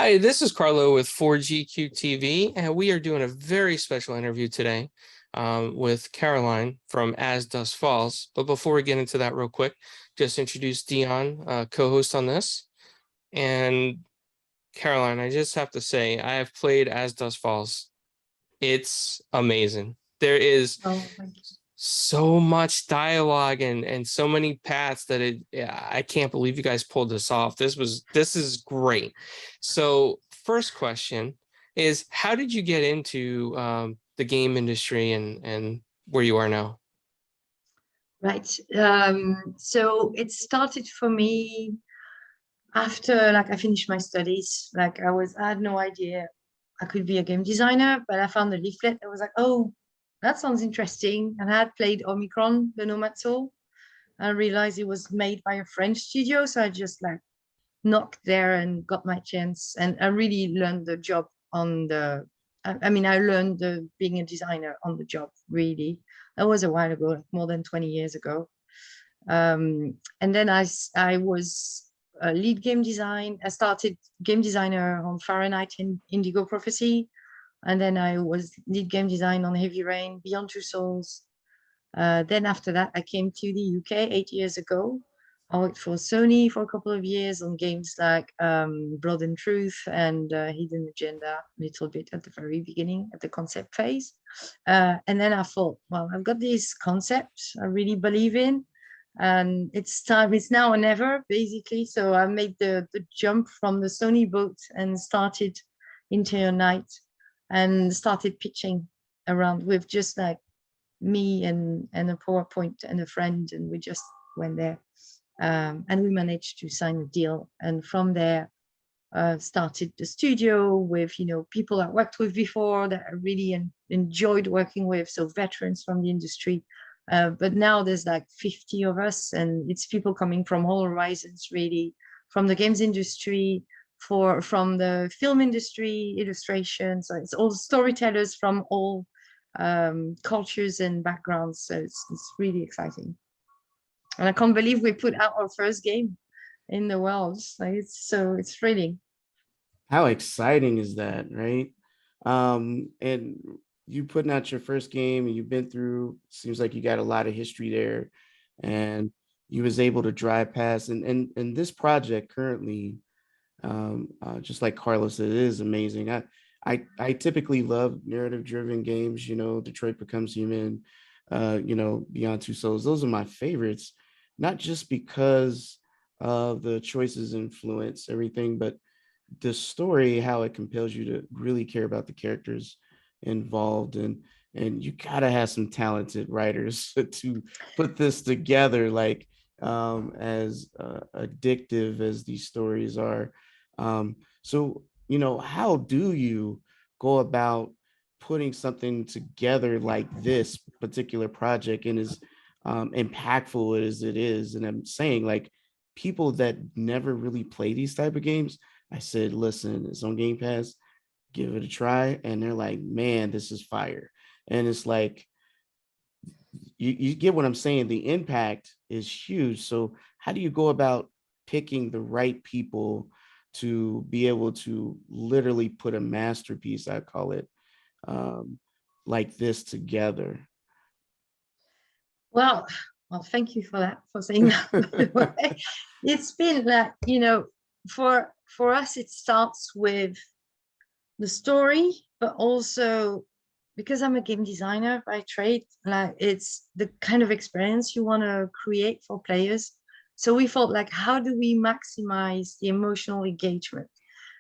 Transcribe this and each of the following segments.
Hi, this is Carlo with 4GQTV, and we are doing a very special interview today with Caroline from As Dusk Falls. But before we get into that real quick, just introduce Dion, co-host on this. And Caroline, I just have to say, I have played As Dusk Falls. It's amazing. There is Thank you. so much dialogue and so many paths that I can't believe you guys pulled this off. This is great. So first question is, how did you get into the game industry and where you are now? Right. So it started for me after I finished my studies. I had no idea I could be a game designer, but I found a leaflet that was like, oh, that sounds interesting. And I had played Omicron, the Nomad Soul. I realized it was made by a French studio. So I just knocked there and got my chance. And I really learned the job on the, I learned being a designer on the job, really. That was a while ago, more than 20 years ago. And then I was a lead game design. I started game designer on Fahrenheit and Indigo Prophecy. And then I was lead game design on Heavy Rain, Beyond Two Souls. Then after that, I came to the UK 8 years ago. I worked for Sony for a couple of years on games like Blood and Truth and Hidden Agenda, a little bit at the very beginning, at the concept phase. And then I thought, well, I've got these concepts I really believe in, and it's time, it's now or never, basically. So I made the jump from the Sony boat and started Interior Night and started pitching around with just me and a PowerPoint and a friend, and we just went there. And we managed to sign a deal. And from there, started the studio with, people I worked with before that I really enjoyed working with. So veterans from the industry. But now there's 50 of us, and it's people coming from all horizons, really, from the games industry, from the film industry, illustration. So it's all storytellers from all cultures and backgrounds. So it's really exciting. And I can't believe we put out our first game in the world. It's thrilling. How exciting is that, right? And you putting out your first game, and you've been through, seems like you got a lot of history there, and you was able to drive past. And this project currently, just like Carlos, it is amazing. I typically love narrative-driven games. Detroit Becomes Human, Beyond Two Souls. Those are my favorites, not just because of the choices influence everything, but the story, how it compels you to really care about the characters involved, and you gotta have some talented writers to put this together, as addictive as these stories are. So how do you go about putting something together like this particular project, and as impactful as it is? And I'm saying, people that never really play these type of games, I said, listen, it's on Game Pass, give it a try. And they're like, man, this is fire. And it's you get what I'm saying? The impact is huge. So how do you go about picking the right people to be able to literally put a masterpiece, I call it, like this together? Well, thank you for that, for saying that. It's been for us, it starts with the story, but also because I'm a game designer by trade, it's the kind of experience you want to create for players. So we thought, how do we maximize the emotional engagement?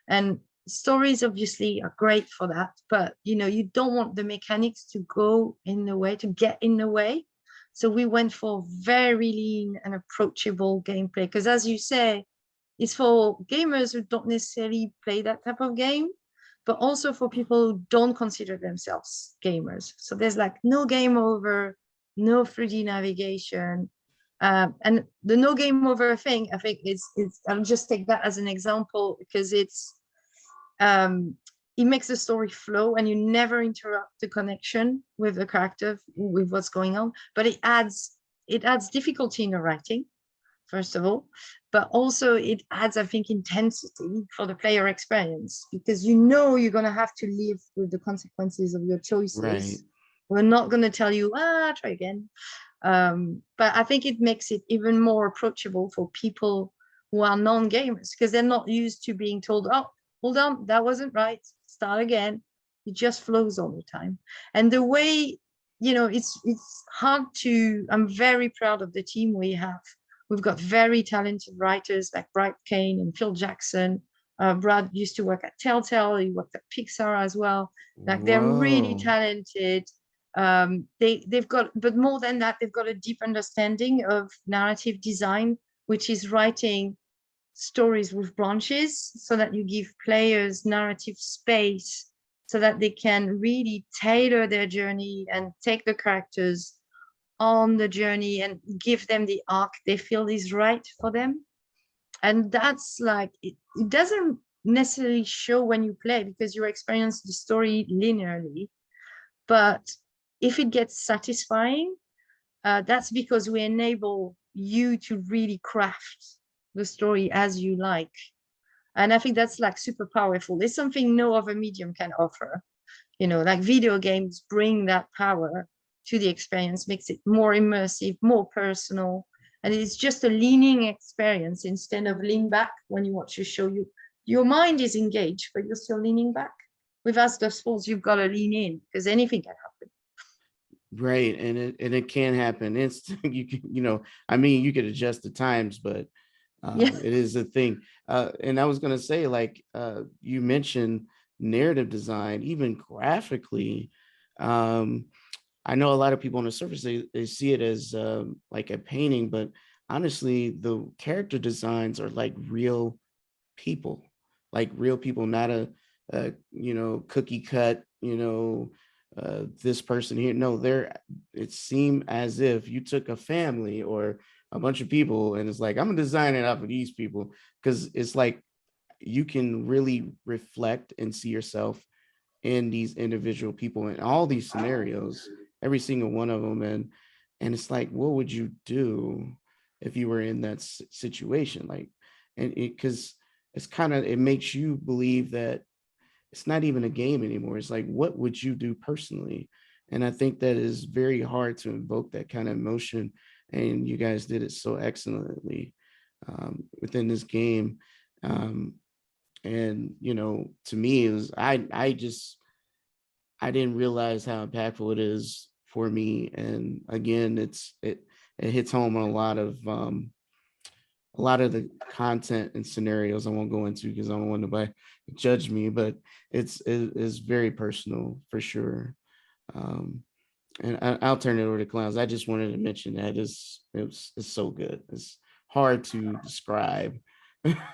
And stories obviously are great for that, but you don't want the mechanics to go in the way, to get in the way. So we went for very lean and approachable gameplay, because as you say, it's for gamers who don't necessarily play that type of game, but also for people who don't consider themselves gamers. So there's no game over, no 3D navigation. And the no game over thing, I think I'll just take that as an example, because it makes the story flow, and you never interrupt the connection with the character, with what's going on. But it adds difficulty in the writing. first of all, but also it adds, I think, intensity for the player experience, because you know you're going to have to live with the consequences of your choices. Right. We're not going to tell you, try again. But I think it makes it even more approachable for people who are non-gamers, because they're not used to being told, oh, hold on, that wasn't right, start again. It just flows all the time. And the way, it's hard to, I'm very proud of the team we have. We've got very talented writers like Brad Kane and Phil Jackson. Brad used to work at Telltale. He worked at Pixar as well. Like, they're really Whoa. talented. They've got, but more than that, they've got a deep understanding of narrative design, which is writing stories with branches so that you give players narrative space so that they can really tailor their journey and take the characters on the journey and give them the arc they feel is right for them. And that's like, it doesn't necessarily show when you play, because you experience the story linearly. But if it gets satisfying, that's because we enable you to really craft the story as you like. And I think that's like super powerful. It's something no other medium can offer. Like video games bring that power to the experience, makes it more immersive, more personal. And it's just a leaning experience instead of lean back when you watch a show. Your mind is engaged, but you're still leaning back. With As Dusk Falls, you've got to lean in, because anything can happen. Right. And it can happen. You can, I mean, you could adjust the times, but Yeah. it is a thing. And I was going to say, like, you mentioned narrative design, even graphically. I know a lot of people on the surface, they see it as like a painting, but honestly, the character designs are like real people, not a cookie cut, this person here. No, it seemed as if you took a family or a bunch of people and it's like, I'm gonna design it off of these people, because it's like you can really reflect and see yourself in these individual people in all these scenarios, every single one of them. And it's like, what would you do if you were in that situation? Like, and because it makes you believe that it's not even a game anymore. It's like, what would you do personally? And I think that is very hard to invoke that kind of emotion. And you guys did it so excellently within this game. And, to me, it was, I didn't realize how impactful it is for me. And again, it hits home on a lot of the content and scenarios I won't go into, because I don't want nobody to judge me, but it's very personal for sure. And I'll turn it over to Clowns. I just wanted to mention that it's so good. It's hard to describe.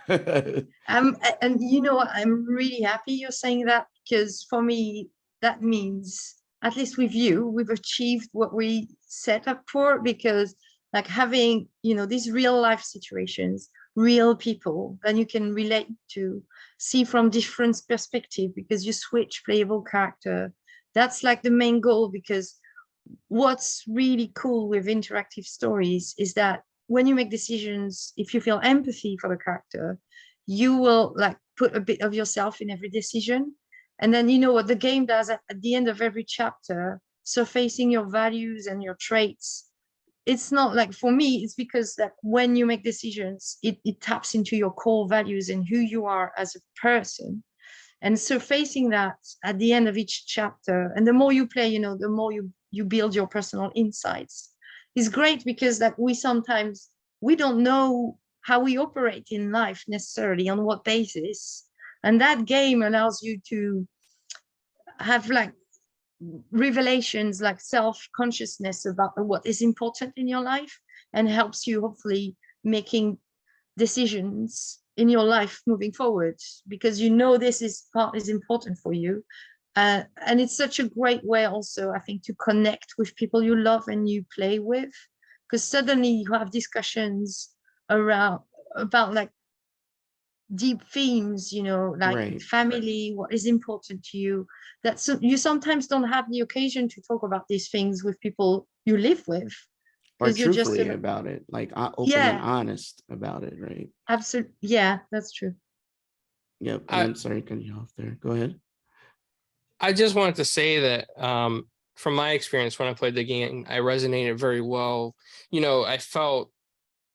And I'm really happy you're saying that, because for me, that means, at least with you, we've achieved what we set up for, because like having, these real life situations, real people that you can relate to, see from different perspective, because you switch playable character. That's like the main goal, because what's really cool with interactive stories is that when you make decisions, if you feel empathy for the character, you will like put a bit of yourself in every decision. And then what the game does at the end of every chapter, surfacing your values and your traits. It's not like, for me, it's because that when you make decisions, it taps into your core values and who you are as a person. And surfacing that at the end of each chapter, and the more you play, the more you build your personal insights, is great, because that we don't know how we operate in life necessarily, on what basis. And that game allows you to have like revelations, like self-consciousness about what is important in your life, and helps you hopefully making decisions in your life moving forward, because this is important for you. And it's such a great way also, I think, to connect with people you love and you play with, because suddenly you have discussions about like deep themes, like Right. family, what is important to you, that you sometimes don't have the occasion to talk about these things with people you live with. or because you're just truthfully about it, like open and yeah, honest about it, right? absolutely, yeah, that's true. Yep. And I I'm sorry, cut you off there. Go ahead. I just wanted to say that from my experience when I played the game, I resonated very well. I felt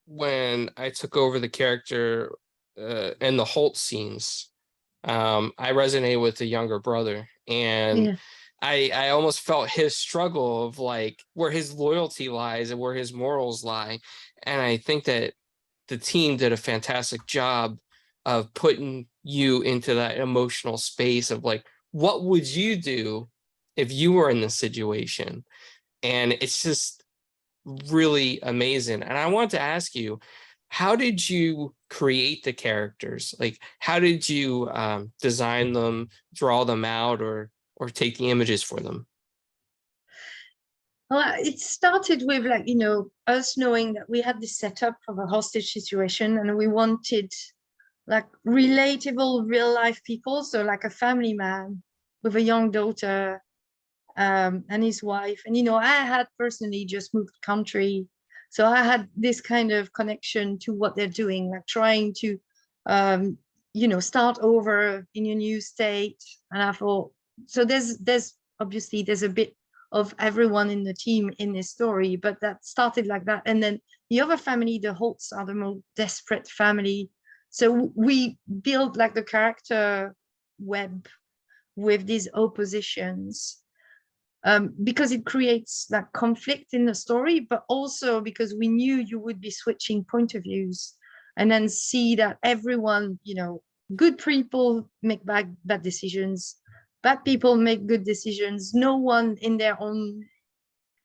when I took over the character in the Holt scenes, I resonated with the younger brother, and Yeah. I almost felt his struggle of like where his loyalty lies and where his morals lie. And I think that the team did a fantastic job of putting you into that emotional space of like, what would you do if you were in this situation? And it's just really amazing. And I want to ask you, how did you create the characters? Like, how did you design them, draw them out, or take the images for them? Well, it started with like, us knowing that we had this setup of a hostage situation and we wanted like relatable real life people. So like a family man with a young daughter and his wife. And, I had personally just moved country. So I had this kind of connection to what they're doing, like trying to, start over in your new state. And I thought, so there's obviously there's a bit of everyone in the team in this story, but that started like that. And then the other family, the Holts, are the most desperate family. So we built like the character web with these oppositions, because it creates that conflict in the story, but also because we knew you would be switching point of views and then see that everyone, good people make bad decisions, bad people make good decisions. No one in their own,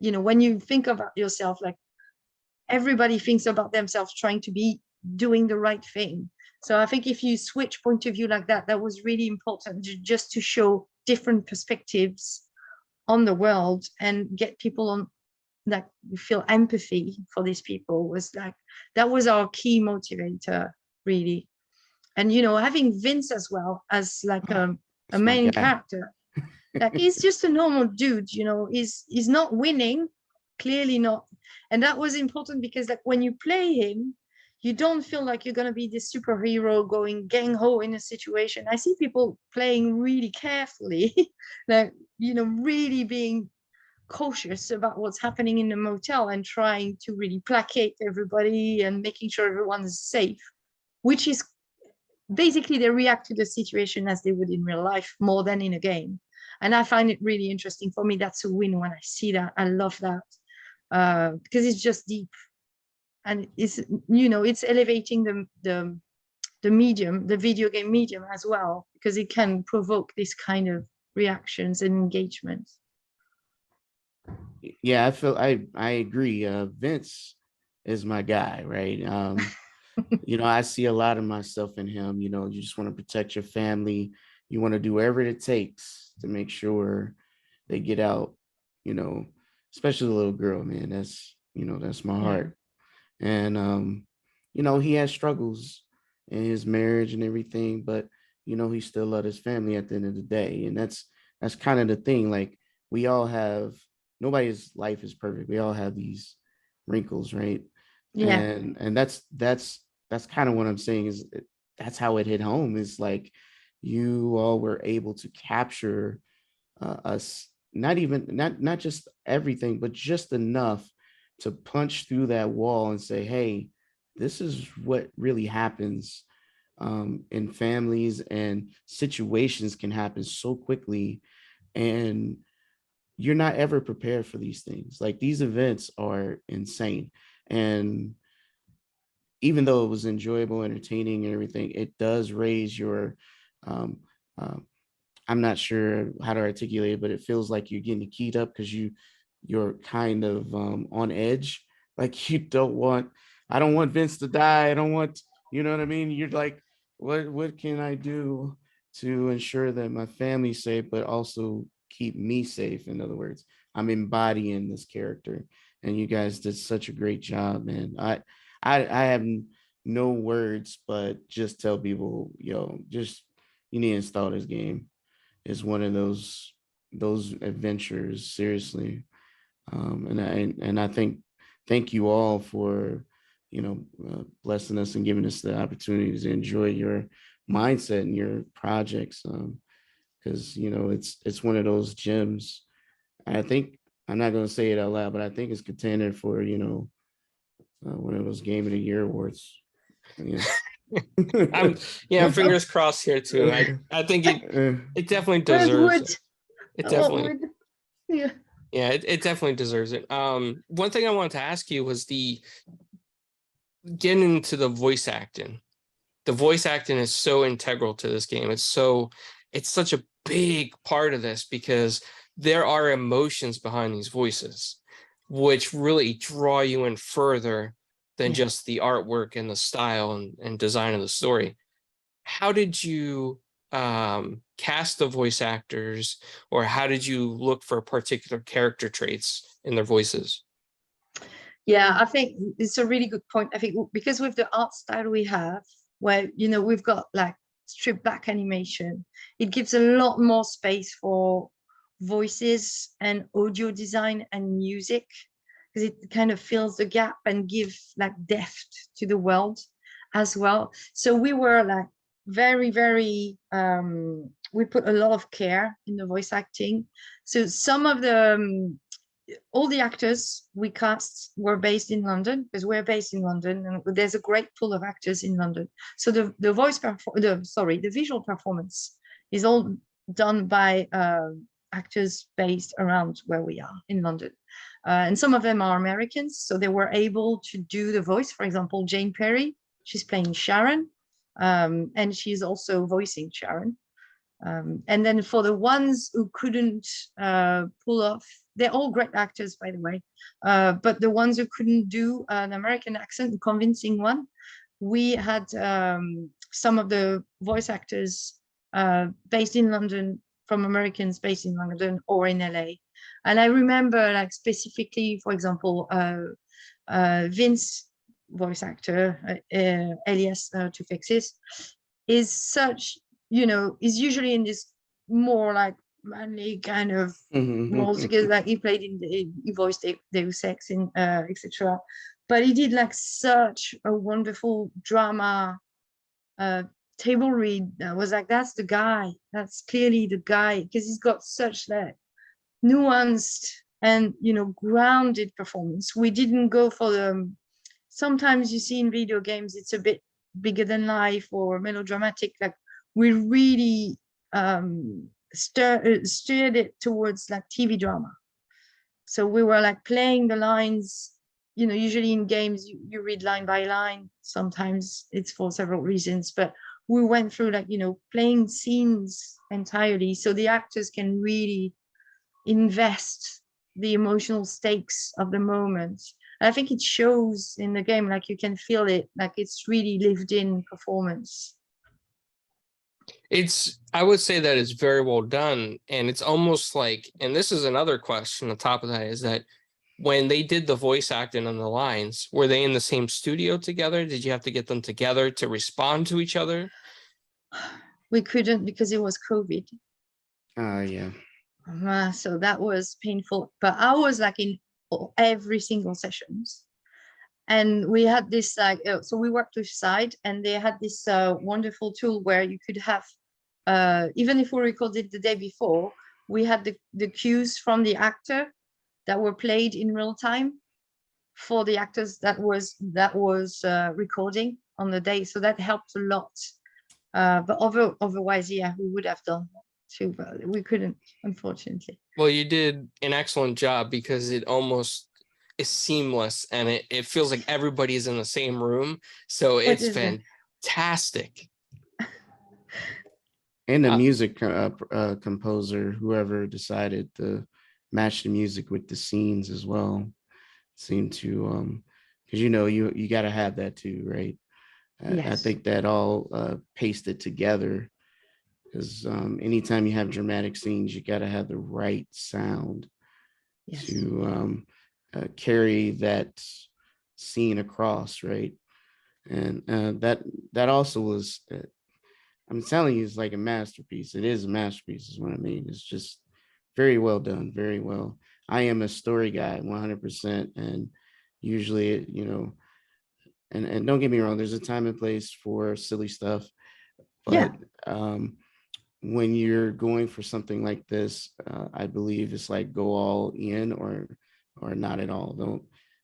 when you think about yourself, like everybody thinks about themselves trying to be doing the right thing. So I think if you switch point of view like that, that was really important just to show different perspectives on the world and get people on that feel empathy for these people. Was like that was our key motivator, really. And having Vince as well as like a That's my main guy. character, like he's just a normal dude, he's not winning, clearly not. And that was important because like when you play him, you don't feel like you're going to be this superhero going gang ho in a situation. I see people playing really carefully, like, really being cautious about what's happening in the motel and trying to really placate everybody and making sure everyone is safe, which is basically they react to the situation as they would in real life more than in a game. And I find it really interesting. For me, that's a win when I see that. I love that, because it's just deep, and it's elevating the medium, the video game medium as well, because it can provoke this kind of reactions and engagements. Yeah, I agree. Vince is my guy, right? I see a lot of myself in him. You just want to protect your family. You want to do whatever it takes to make sure they get out, especially the little girl, man. That's my Yeah. heart. And he has struggles in his marriage and everything, but he still loved his family at the end of the day. And that's kind of the thing. Like we all have, nobody's life is perfect. We all have these wrinkles, right? Yeah. And that's kind of what I'm saying is that's how it hit home. Is like you all were able to capture us, not just everything, but just enough to punch through that wall and say, hey, this is what really happens in families, and situations can happen so quickly, and you're not ever prepared for these things. Like these events are insane. And even though it was enjoyable, entertaining, and everything, it does raise your, um, I'm not sure how to articulate it, but it feels like you're getting keyed up because you're kind of on edge. Like I don't want Vince to die. I don't want, you know what I mean? You're like, what can I do to ensure that my family's safe, but also keep me safe? In other words, I'm embodying this character, and you guys did such a great job, man. I have no words, but just tell people, just you need to install this game. It's one of those adventures, seriously. And I think thank you all for, blessing us and giving us the opportunity to enjoy your mindset and your projects. Because it's one of those gems. I think I'm not going to say it out loud, but I think it's contender for one of those Game of the Year awards. Yeah. Fingers crossed here too. I think it definitely Where's deserves wood? it. It I want definitely, wood. Yeah. yeah, it definitely deserves it. One thing I wanted to ask you was getting into the voice acting. The voice acting is so integral to this game. It's such a big part of this because there are emotions behind these voices, which really draw you in further than just the artwork and the style and design of the story. How did you cast the voice actors, or how did you look for particular character traits in their voices? Yeah, I think it's a really good point. I think because with the art style we have, where we've got like stripped back animation, it gives a lot more space for voices and audio design and music, because it kind of fills the gap and gives like depth to the world as well. So we were like very, very we put a lot of care in the voice acting. So some of the all the actors we cast were based in London, because we're based in London and there's a great pool of actors in London. So the visual performance is all done by actors based around where we are in London. And some of them are Americans, so they were able to do the voice. For example, Jane Perry, she's playing Sharon, and she's also voicing Sharon. And then for the ones who couldn't pull off, they're all great actors, by the way, but the ones who couldn't do an American accent, a convincing one, we had some of the voice actors based in London, from Americans based in London or in LA. And I remember, like, specifically, for example, Vince, voice actor, Elias Tufexis, is such, is usually in this more like manly kind of roles, because like he voiced Deus Ex in etc. But he did like such a wonderful drama table read that was like, that's the guy, that's clearly the guy, because he's got such like nuanced and grounded performance. We didn't go for the, sometimes you see in video games it's a bit bigger than life or melodramatic. Like, we really steered it towards like TV drama. So we were like playing the lines, usually in games you read line by line, sometimes it's for several reasons, but we went through like playing scenes entirely, so the actors can really invest the emotional stakes of the moment. I think it shows in the game, like you can feel it, like it's really lived in performance. I would say that it's very well done. And it's almost like, and this is another question on top of that, is that when they did the voice acting on the lines, were they in the same studio together? Did you have to get them together to respond to each other? We couldn't, because it was COVID. Yeah. So that was painful. But I was like in every single sessions. And we had this like, so we worked with Side, and they had this wonderful tool where you could have, even if we recorded the day before, we had the cues from the actor that were played in real time for the actors that was recording on the day. So that helped a lot. But otherwise, yeah, we would have done that too, but we couldn't, unfortunately. Well, you did an excellent job, because it almost is seamless, and it feels like everybody's in the same room. So it's fantastic. And the music composer, whoever decided to match the music with the scenes as well, seemed to, because you got to have that too, right? Yes. I think that all pasted together, because anytime you have dramatic scenes, you got to have the right sound to carry that scene across, right? And that also was, I'm telling you, it's like a masterpiece. It is a masterpiece, is what I mean. It's just very well done, very well. I am a story guy, 100%, and usually, you know, and don't get me wrong, there's a time and place for silly stuff, Yeah. but when you're going for something like this, I believe it's like go all in or not at all.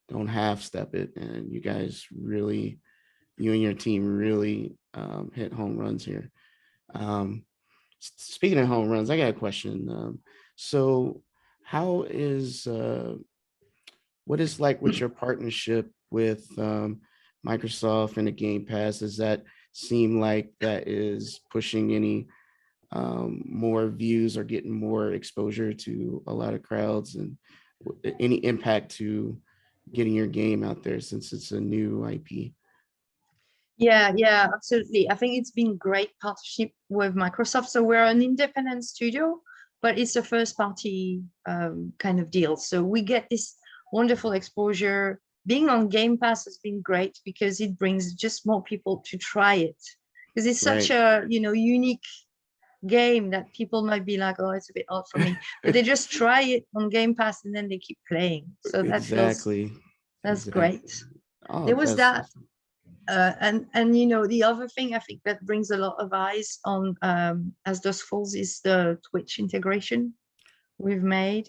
Don't half step it. And you guys really, you and your team really hit home runs here. Speaking of home runs, I got a question. So how is what is like with your partnership with Microsoft and the Game Pass? Does that seem like that is pushing any more views or getting more exposure to a lot of crowds, and any impact to getting your game out there since it's a new IP? Yeah, absolutely. I think it's been great partnership with Microsoft. So we're an independent studio, but it's a first party kind of deal. So we get this wonderful exposure. Being on Game Pass has been great because it brings just more people to try it. Because it's such Right. a, unique game that people might be like, oh, it's a bit odd for me. But they just try it on Game Pass and then they keep playing. So Exactly. that's Exactly. great. Oh, There was that's that. And the other thing I think that brings a lot of eyes on As Dusk Falls is the Twitch integration we've made.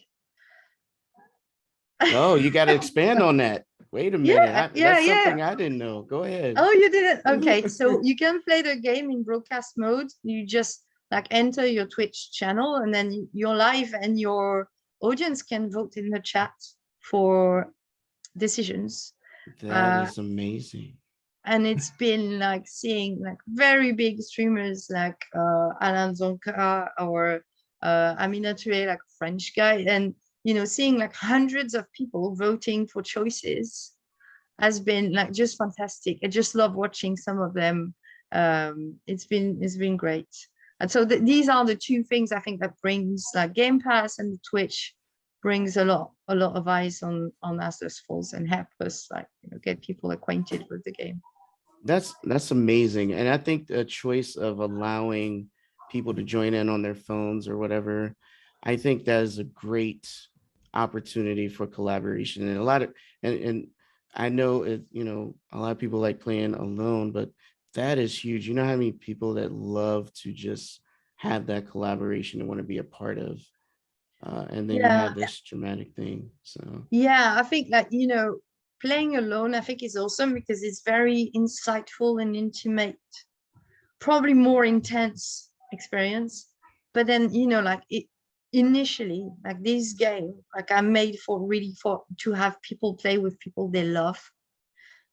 oh, you got to expand on that. Wait a minute. That's Yeah. something I didn't know. Go ahead. Oh, you didn't? Okay, so you can play the game in broadcast mode. You just like enter your Twitch channel and then you're live and your audience can vote in the chat for decisions. That is amazing. And it's been like seeing like very big streamers like Alan Zonka or Amina Touré, like a French guy, and seeing like hundreds of people voting for choices has been like just fantastic. I just love watching some of them. It's been great. And so these are the two things I think that brings like Game Pass and Twitch brings a lot of eyes on As Dusk Falls and help us like get people acquainted with the game. That's amazing. And I think the choice of allowing people to join in on their phones or whatever, I think that is a great opportunity for collaboration. And a lot of and I know it, a lot of people like playing alone, but that is huge. You know how many people that love to just have that collaboration and want to be a part of. And then you Yeah. have this dramatic thing. So Yeah, I think like, playing alone, I think is awesome because it's very insightful and intimate, probably more intense experience. But then, like it initially, like this game, like I made for to have people play with people they love,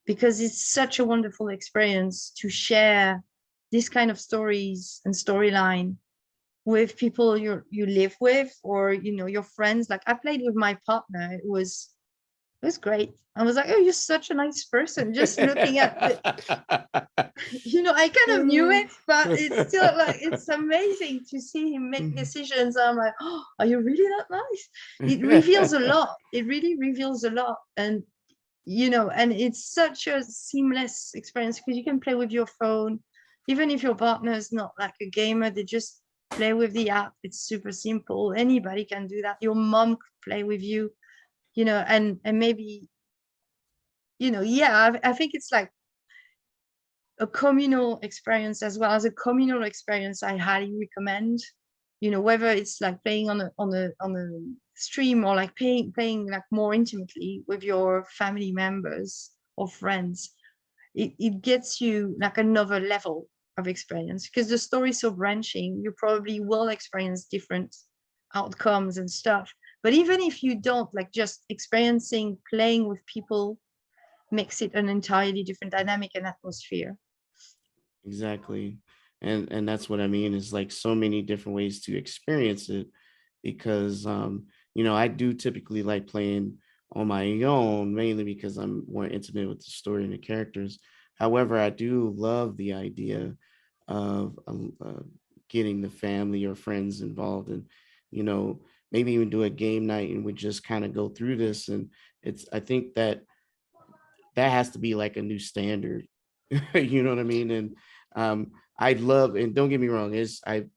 because it's such a wonderful experience to share this kind of stories and storyline with people you live with, or your friends. Like I played with my partner. It was great. I was like, oh, you're such a nice person. Just looking at it, I kind of knew it, but it's still like it's amazing to see him make decisions. I'm like, oh, are you really that nice? It reveals a lot. It really reveals a lot. And and it's such a seamless experience because you can play with your phone, even if your partner is not like a gamer. They just play with the app. It's super simple. Anybody can do that. Your mom could play with you, and maybe, yeah, I think it's like a communal experience as well. As a communal experience, I highly recommend, whether it's like playing on a stream or like playing like more intimately with your family members or friends. It gets you like another level of experience because the story is so branching. You probably will experience different outcomes and stuff. But even if you don't, like just experiencing playing with people makes it an entirely different dynamic and atmosphere. Exactly. And that's what I mean, is like so many different ways to experience it, because I do typically like playing on my own, mainly because I'm more intimate with the story and the characters. However, I do love the idea of getting the family or friends involved, and maybe even do a game night and we just kind of go through this. And I think that has to be like a new standard. You know what I mean? And I love, and don't get me wrong,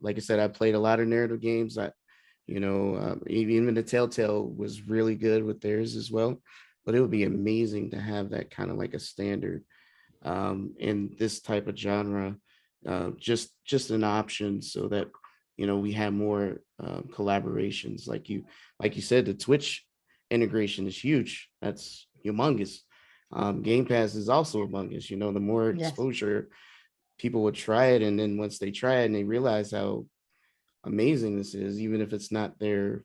like I said, I played a lot of narrative games. Even the Telltale was really good with theirs as well. but it would be amazing to have that kind of like a standard in this type of genre, just an option so that, you know, we have more collaborations. Like you said, the Twitch integration is huge. That's humongous. Game Pass is also humongous. You know, the more Yes. exposure people would try it, and then once they try it and they realize how amazing this is, even if it's not their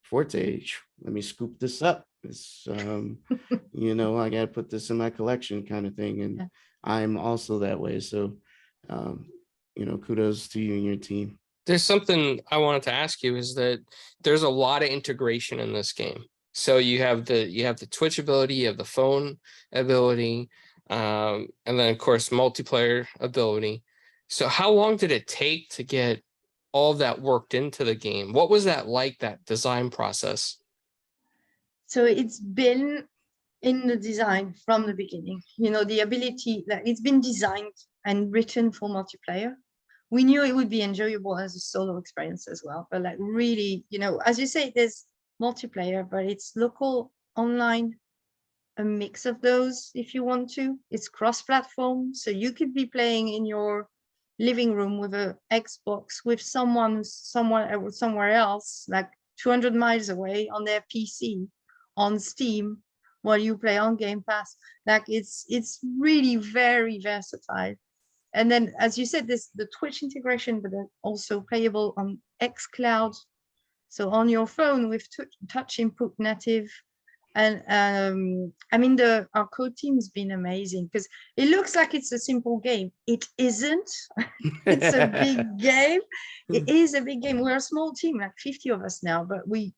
forte, let me scoop this up. It's you know, I gotta put this in my collection kind of thing. And Yeah. I'm also that way. So you know, kudos to you and your team. There's something I wanted to ask you, is that there's a lot of integration in this game. So you have the Twitch ability, you have the phone ability, and then of course multiplayer ability. So how long did it take to get all of that worked into the game? What was that like, that design process? So it's been in the design from the beginning, you know, the ability, like it's been designed and written for multiplayer. We knew it would be enjoyable as a solo experience as well, but like really, you know, as you say, there's multiplayer, but it's local, online, a mix of those if you want to. It's cross-platform, so you could be playing in your living room with a Xbox with someone somewhere else, like 200 miles away, on their PC, on Steam, while you play on Game Pass. Like it's really very versatile. And then, as you said, there's the Twitch integration, but then also playable on xCloud, so on your phone with touch input native. And I mean, our code team's been amazing, because it looks like it's a simple game. It isn't. It's a big game. It is a big game. We're a small team, like 50 of us now, but we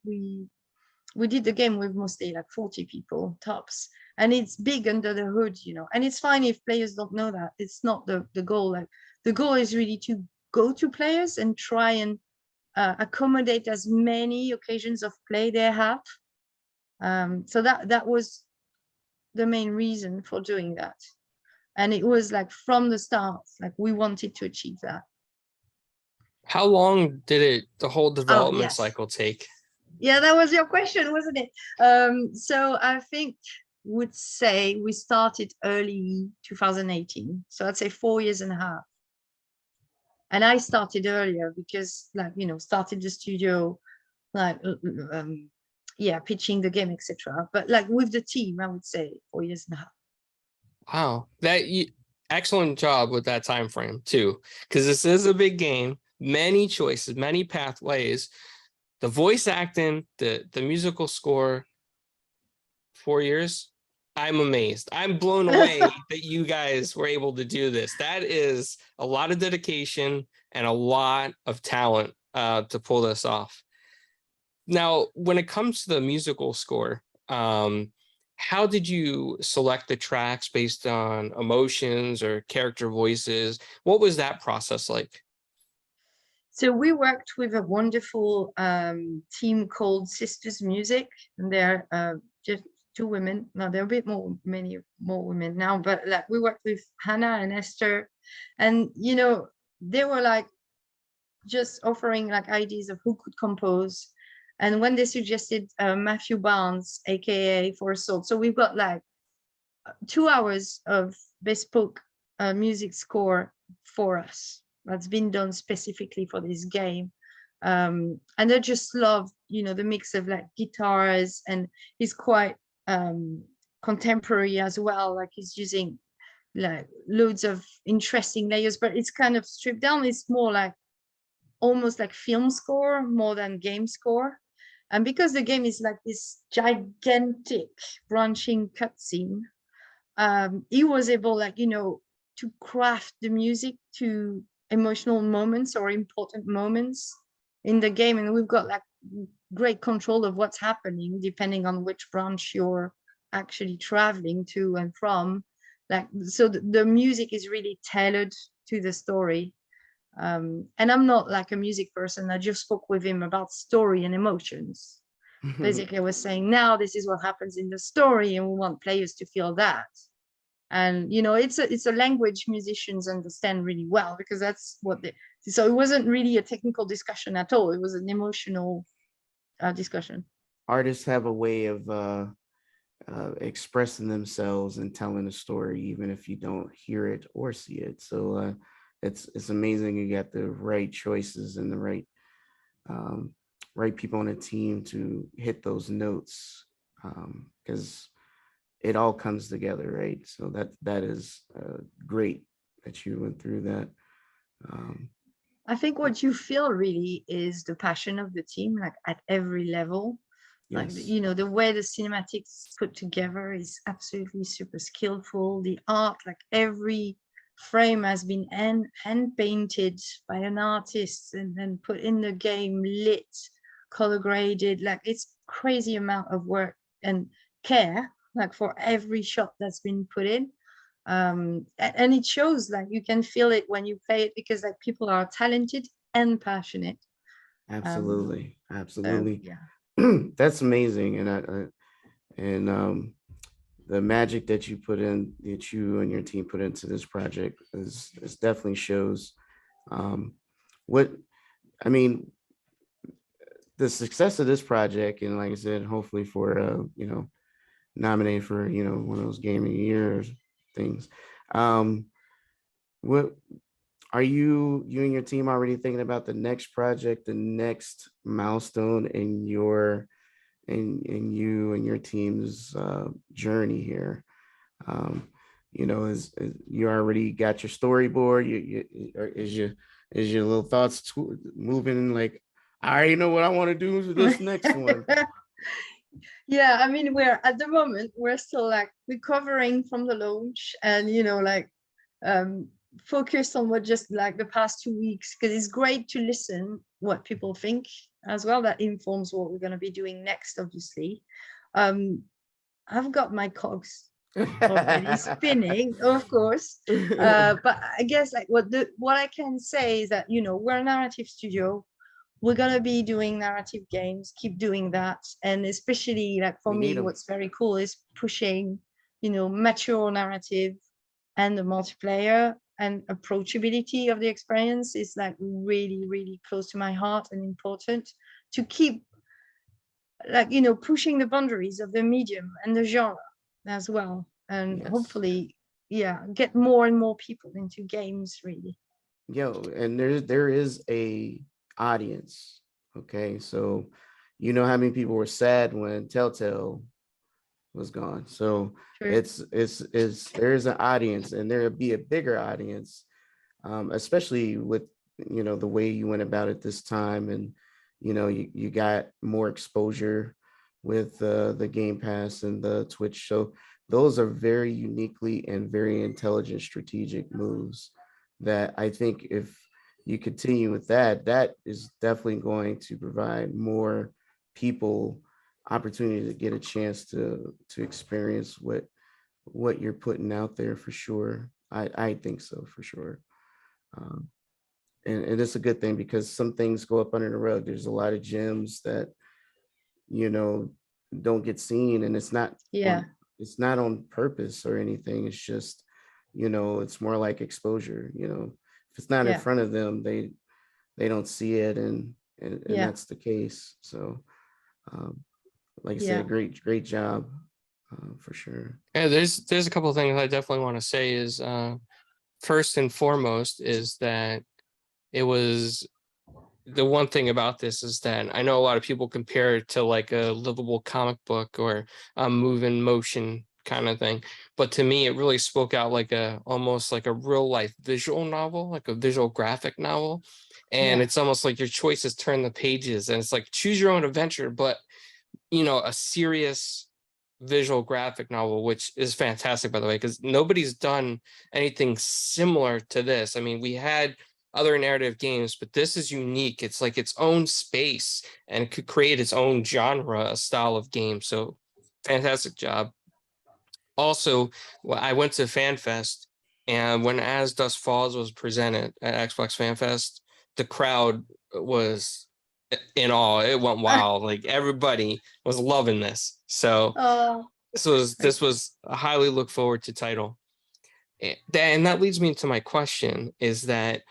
did the game with mostly like 40 people tops, and it's big under the hood, you know. And it's fine if players don't know that. It's not the goal. Like the goal is really to go to players and try and accommodate as many occasions of play they have. So that was the main reason for doing that. And it was like from the start, like we wanted to achieve that. How long did the whole development yes. cycle take? Yeah, that was your question, wasn't it? So I think would say we started early 2018. So I'd say 4 years and a half. And I started earlier because, like, you know, started the studio, like, yeah, pitching the game, etc. But like with the team, I would say 4 years and a half. Wow, excellent job with that time frame too, because this is a big game, many choices, many pathways. The voice acting, the musical score, 4 years. I'm amazed. I'm blown away that you guys were able to do this. That is a lot of dedication and a lot of talent to pull this off. Now, when it comes to the musical score, how did you select the tracks based on emotions or character voices? What was that process like? So we worked with a wonderful team called Sisters Music, and they're just 2 women. Now there are a bit many more women now, but like we worked with Hannah and Esther, and you know, they were like just offering like ideas of who could compose. And when they suggested Matthew Barnes, aka For Assault, so we've got like 2 hours of bespoke music score for us that's been done specifically for this game. And I just love, you know, the mix of like guitars, and he's quite contemporary as well. Like he's using like loads of interesting layers, but it's kind of stripped down. It's more like almost like film score more than game score. And because the game is like this gigantic branching cutscene, he was able, like, you know, to craft the music to emotional moments or important moments in the game. And we've got like great control of what's happening depending on which branch you're actually traveling to and from. Like, so the music is really tailored to the story. And I'm not like a music person. I just spoke with him about story and emotions. Basically, I was saying, now this is what happens in the story, and we want players to feel that. And you know, it's a language musicians understand really well, because that's what they. So it wasn't really a technical discussion at all. It was an emotional discussion. Artists have a way of expressing themselves and telling a story, even if you don't hear it or see it. So it's amazing you got the right choices and the um, right people on the team to hit those notes, because it all comes together, right? So that is great that you went through that. Um, I think what you feel really is the passion of the team, like at every level. Like, yes, you know, the way the cinematics put together is absolutely super skillful. The art, like every frame has been hand painted by an artist and then put in the game, lit, color graded. Like it's crazy amount of work and care, like for every shot that's been put in. And it shows, like you can feel it when you play it, because like people are talented and passionate. um absolutely, so absolutely. yeah. That's amazing, and and the magic that you put in, that you and your team put into this project is definitely shows. Um, what I mean, the success of this project, and like I said, hopefully for nominated for one of those game of the year things. Um, what are you and your team already thinking about the next project, the next milestone in in you and your team's journey here? Um, is you already got your storyboard? Or is your little thoughts moving? Like, I already know what I want to do for this next one. Yeah, I mean, we're at the moment we're still like recovering from the launch, and like um focused on what just like the past 2 weeks, because it's great to listen what people think as well. That informs what we're going to be doing next, obviously. um I've got my cogs already spinning, of course. But I guess like what I can say is that we're a narrative studio. We're gonna be doing narrative games, keep doing that. And especially like for We need me, them. what's very cool is pushing mature narrative, and the multiplayer and approachability of the experience is like really, really close to my heart and important to keep like pushing the boundaries of the medium and the genre as well, and Yes. hopefully get more and more people into games, really. Yo, and there is a audience. Okay, so you know how many people were sad when Telltale was gone. So True. it's there is an audience, and there'll be a bigger audience, especially with the way you went about it this time, and you got more exposure with the Game Pass and the Twitch. So those are very uniquely and very intelligent strategic moves that I think if you continue with that, that is definitely going to provide more people opportunity to get a chance to experience what you're putting out there, for sure. I think so, for sure. Um, and it's a good thing, because some things go up under the rug. There's a lot of gems that you know don't get seen, and Yeah. it's not on purpose or anything. It's just it's more like exposure. If it's not in Yeah. front of them, they don't see it, and Yeah. that's the case. So um, like I Yeah. said, great job, for sure. Yeah, there's a couple of things I definitely want to say is first and foremost is that it was the one thing about this is that I know a lot of people compare it to like a livable comic book or a move in motion kind of thing. But to me, it really spoke out like almost like a real life visual novel, like a visual graphic novel. And Yeah. it's almost like your choices turn the pages, and it's like choose your own adventure, but a serious visual graphic novel, which is fantastic, by the way, because nobody's done anything similar to this. I mean, we had other narrative games, but this is unique. It's like its own space and it could create its own genre, a style of game. So fantastic job. Also, I went to FanFest, and when As Dusk Falls was presented at Xbox FanFest, the crowd was in awe. It went wild. Like everybody was loving this. So Oh, this was a highly look forward to title. And that leads me to my question: is that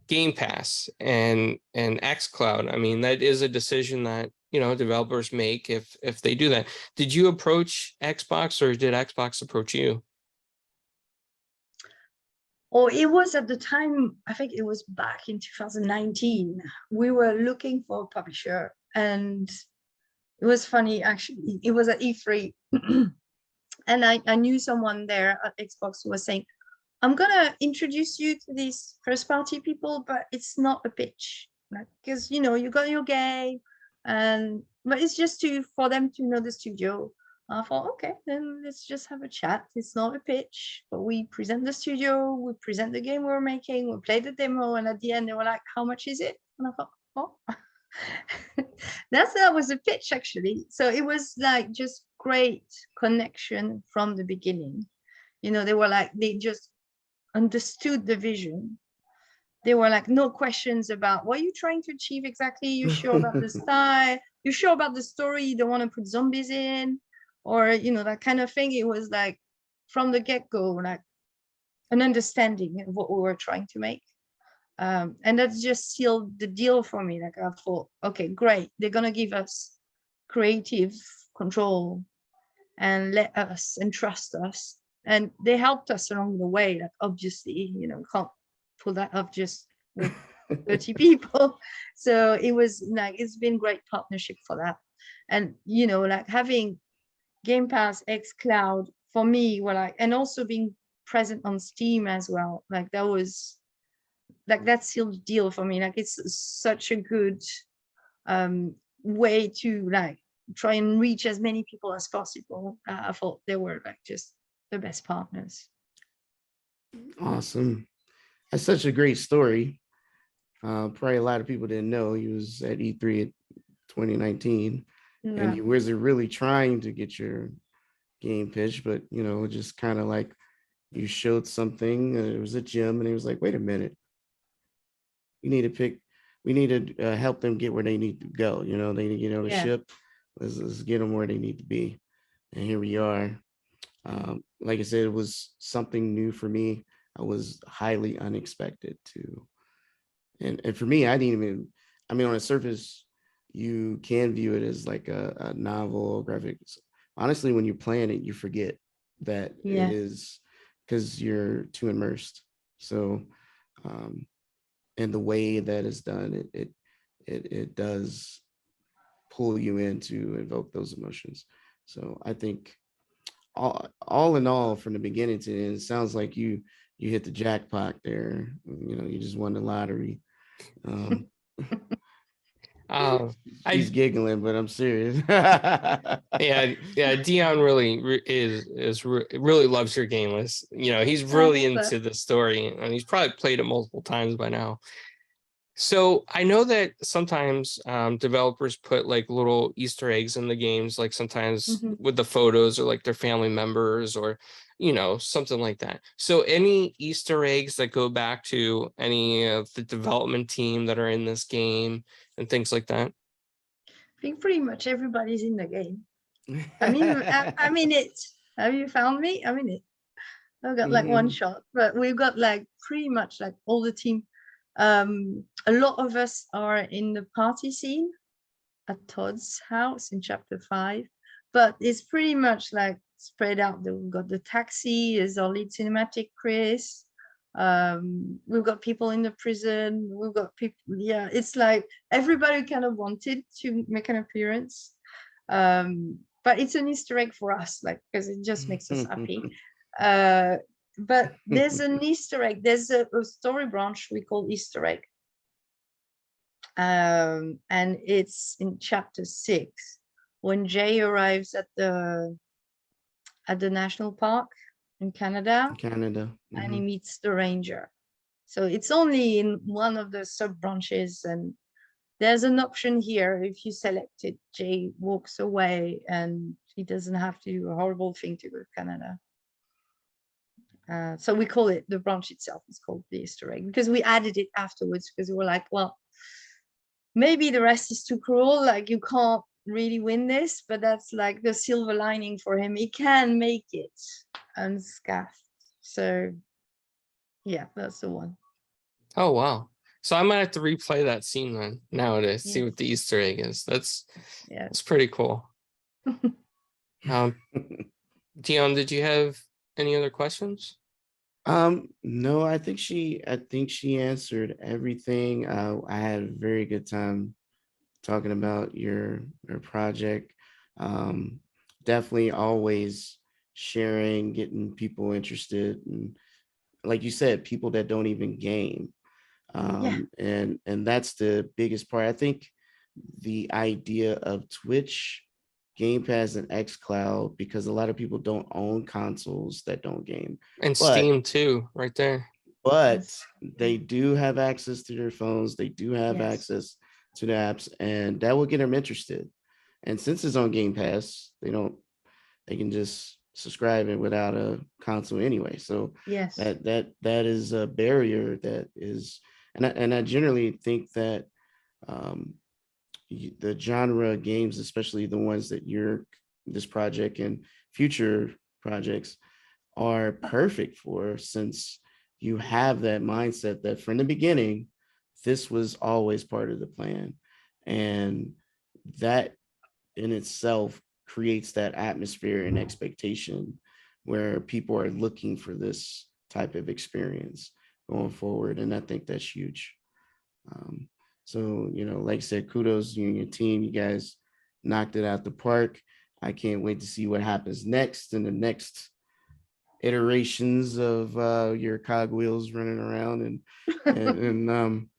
Game Pass and XCloud? I mean, that is a decision that developers make if they do that. Did you approach Xbox, or did Xbox approach you? Or it was at the time, I think it was back in 2019. We were looking for a publisher, and it was funny, actually. It was at E3. And I knew someone there at Xbox who was saying, I'm gonna introduce you to these first party people, but it's not a pitch. Because you got your game, but it's just for them to know the studio. I thought, okay, then let's just have a chat. It's not a pitch, but we present the studio, we present the game we're making, we play the demo, and at the end they were like, how much is it? And I thought, oh, that was a pitch, actually. So it was like just great connection from the beginning. They were like, they just understood the vision. They were like, no questions about what are you trying to achieve exactly? You sure about the style? You sure about the story? You don't want to put zombies in? Or, that kind of thing. It was like from the get-go, like an understanding of what we were trying to make. And that's just sealed the deal for me. Like I thought, okay, great. They're going to give us creative control and let us and trust us. And they helped us along the way. Like, obviously, can't pull that off just with 30 people. So it was like, it's been great partnership for that. And, like having Game Pass, xCloud for me were like, and also being present on Steam as well. Like that was like, that sealed the deal for me. Like it's such a good way to like try and reach as many people as possible. I thought they were like just the best partners. Awesome. That's such a great story. Probably a lot of people didn't know he was at E3 in 2019. No. And you wasn't really trying to get your game pitch, but just kind of like you showed something. It was a gym, and he was like, "Wait a minute, we need to help them get where they need to go. They need to get on the ship. Let's get them where they need to be." And here we are. Like I said, it was something new for me. I was highly unexpected too, and for me, I didn't even. I mean, on the surface, you can view it as like a novel graphics. Honestly, when you're playing it, you forget that it is, because you're too immersed. So, and the way that it's done, it does pull you in to evoke those emotions. So I think all in all, from the beginning to the end, it sounds like you hit the jackpot there. You just won the lottery. She's giggling, but I'm serious. yeah. Dion really really loves your game list. He's really into the story, and he's probably played it multiple times by now. So I know that sometimes developers put like little Easter eggs in the games, like sometimes with the photos or like their family members or something like that. So any Easter eggs that go back to any of the development team that are in this game and things like that? I think pretty much everybody's in the game. I'm in it. Have you found me? I'm in it. I've got like one shot, but we've got like pretty much like all the team. A lot of us are in the party scene at Todd's house in chapter 5, but it's pretty much like spread out. We've got the taxi is our lead cinematic, Chris. We've got people in the prison. We've got people. Yeah, it's like everybody kind of wanted to make an appearance, but it's an Easter egg for us, like because it just makes us happy. But there's an Easter egg. There's a story branch we call Easter egg, and it's in chapter 6 when Jay arrives at the national park in Canada. And he meets the ranger. So it's only in one of the sub branches, and there's an option here. If you select it, Jay walks away and he doesn't have to do a horrible thing to go to Canada. So we call it, the branch itself is called the Easter egg, because we added it afterwards, because we were like, well, maybe the rest is too cruel, like you can't really win this, but that's like the silver lining for him. He can make it unscathed. So yeah, that's the one. Oh wow. So I might have to replay that scene then nowadays, see Yes. what the Easter egg is. That's Yes. pretty cool. Dion, did you have any other questions? No, I think she answered everything. I had a very good time talking about your project. Definitely always sharing, getting people interested, and like you said, people that don't even game. And that's the biggest part. I think the idea of Twitch, Game Pass, and xCloud, because a lot of people don't own consoles that don't game, And but Steam too, right there. but Yes. they do have access to their phones. They do have Yes. access to the apps, and that will get them interested. And since it's on Game Pass, they can just subscribe it without a console anyway. So Yes. that is a barrier that is, and I generally think that um, the genre games, especially the ones that this project and future projects are perfect for, since you have that mindset that from the beginning, this was always part of the plan. And that in itself creates that atmosphere and expectation where people are looking for this type of experience going forward. And I think that's huge. So, like I said, kudos to you and your team. You guys knocked it out the park. I can't wait to see what happens next in the next iterations of your cogwheels running around. And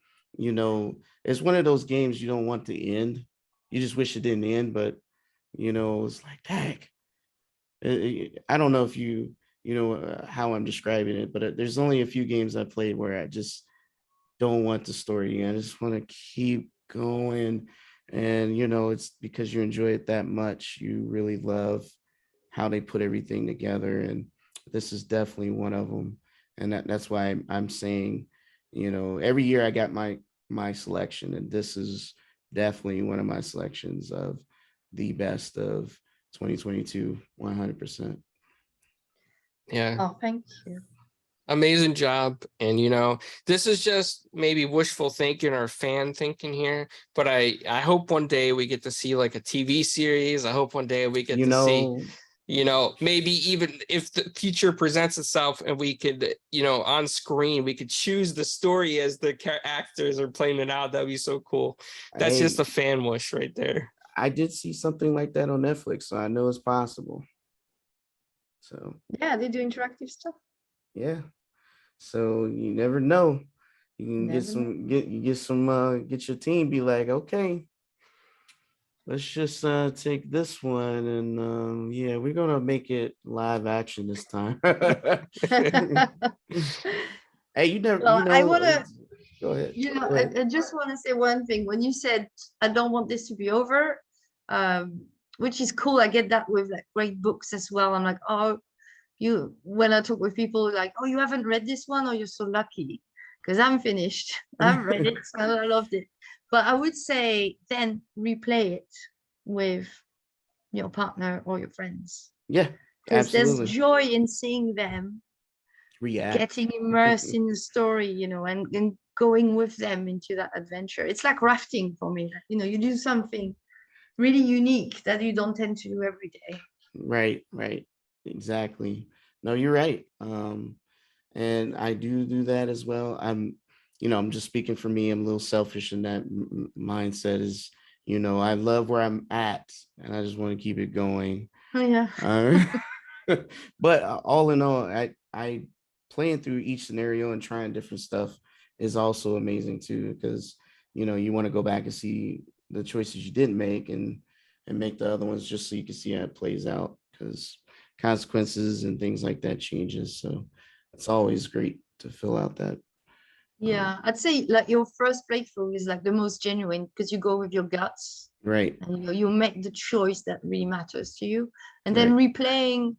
it's one of those games you don't want to end. You just wish it didn't end, but it's like, heck, I don't know if how I'm describing it, but there's only a few games I played where I just don't want the story. I just want to keep going. And, it's because you enjoy it that much. You really love how they put everything together. And this is definitely one of them. And that's why I'm saying, every year I got my selection, and this is definitely one of my selections of the best of 2022, 100%. Yeah. Oh, thank you. Amazing job. And this is just maybe wishful thinking or fan thinking here, but I hope one day we get to see like a TV series. I hope one day we get to see, maybe even if the future presents itself and we could, on screen, we could choose the story as the actors are playing it out. That'd be so cool. That's just a fan wish right there. I did see something like that on Netflix, so I know it's possible. So yeah, they do interactive stuff. Yeah. So you never know. You can get your team, be like, okay, let's just take this one, and yeah, we're gonna make it live action this time. Hey, I want to, go ahead. I just want to say one thing. When you said, I don't want this to be over, which is cool. I get that with like great books as well. I'm like, oh, when I talk with people like, oh, you haven't read this one, or you're so lucky, because I'm finished. I've read it and I loved it. But I would say then replay it with your partner or your friends. Yeah, because there's absolutely. joy in seeing them React, getting immersed in the story, and going with them into that adventure. It's like rafting for me. You do something really unique that you don't tend to do every day. Right. Exactly. No, you're right. And I do that as well. I'm just speaking for me. I'm a little selfish in that mindset is, I love where I'm at and I just want to keep it going. Oh, yeah. But all in all, I playing through each scenario and trying different stuff is also amazing too, because, you want to go back and see the choices you didn't make and make the other ones just so you can see how it plays out, because consequences and things like that changes. So it's always great to fill out that. Yeah, I'd say like your first playthrough is like the most genuine, because you go with your guts, right? And you make the choice that really matters to you. And then replaying,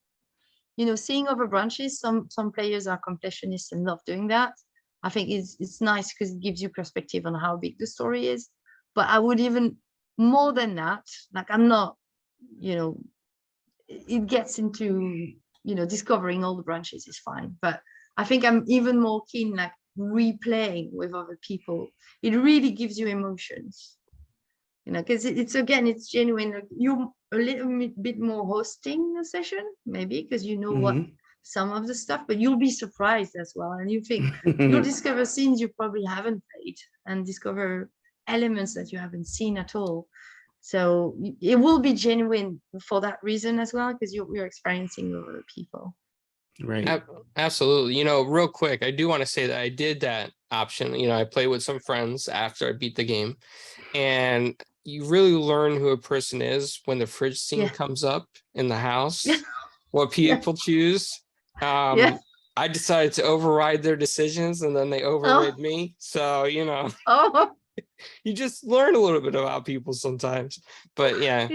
seeing other branches. Some players are completionists and love doing that. I think it's nice because it gives you perspective on how big the story is. But I would even more than that, like I'm not, it gets into, discovering all the branches is fine. But I think I'm even more keen, like replaying with other people, it really gives you emotions, you know, because it's again, it's genuine. Like, you're a little bit more hosting the session, maybe because you know what some of the stuff, but you'll be surprised as well. And you think you'll discover scenes you probably haven't played and discover elements that you haven't seen at all. So it will be genuine for that reason as well, because you're experiencing with other people. Right. Absolutely. You know, real quick, I do want to say that I did that option. You know, I played with some friends after I beat the game, and you really learn who a person is when the fridge scene comes up in the house, what people choose. I decided to override their decisions, and then they override me. So, you know, you just learn a little bit about people sometimes. But yeah,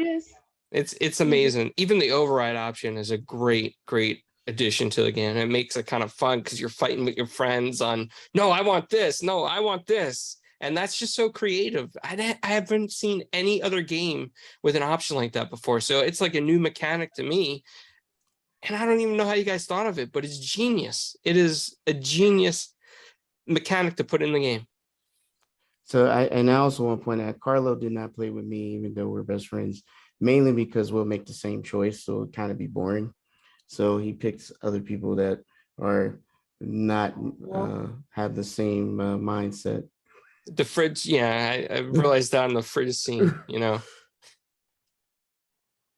it's amazing. Even the override option is a great addition to the game. It makes it kind of fun because you're fighting with your friends on, no, I want this. No, I want this. And that's just so creative. I haven't seen any other game with an option like that before. So it's like a new mechanic to me. And I don't even know how you guys thought of it, but it's genius. It is a genius mechanic to put in the game. So I also want to point out, Carlo did not play with me, even though we're best friends, mainly because we'll make the same choice. So it'll kind of be boring. So he picks other people that are not have the same mindset. The fridge, yeah, I realized that in the fridge scene, you know.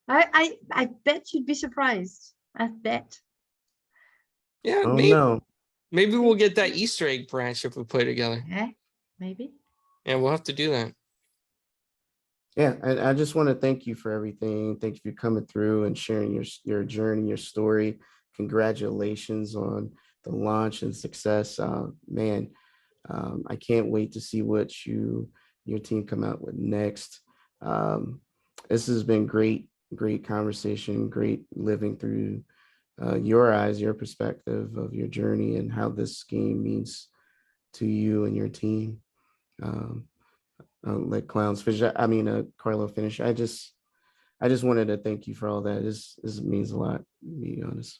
I bet you'd be surprised. I bet. Yeah, maybe we'll get that Easter egg branch if we play together. Yeah, maybe. Yeah, we'll have to do that. Yeah, I just want to thank you for everything. Thank you for coming through and sharing your journey, your story. Congratulations on the launch and success. Man, I can't wait to see what your team come out with next. This has been great conversation, great living through your eyes, your perspective of your journey and how this game means to you and your team. I'll let Clowns finish. Carlo finish. I just wanted to thank you for all that. This means a lot, to be honest.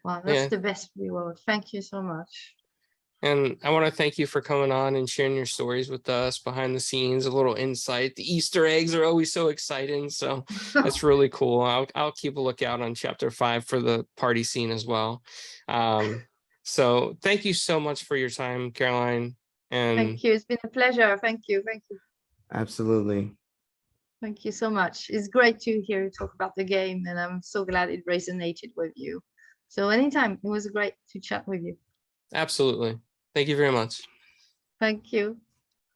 Wow, that's the best reward. Thank you so much. And I want to thank you for coming on and sharing your stories with us behind the scenes, a little insight. The Easter eggs are always so exciting. So that's really cool. I'll keep a lookout on chapter 5 for the party scene as well. So thank you so much for your time, Caroline. And thank you. It's been a pleasure. Thank you. Thank you. Absolutely. Thank you so much. It's great to hear you talk about the game, and I'm so glad it resonated with you. So anytime, it was great to chat with you. Absolutely. Thank you very much. Thank you.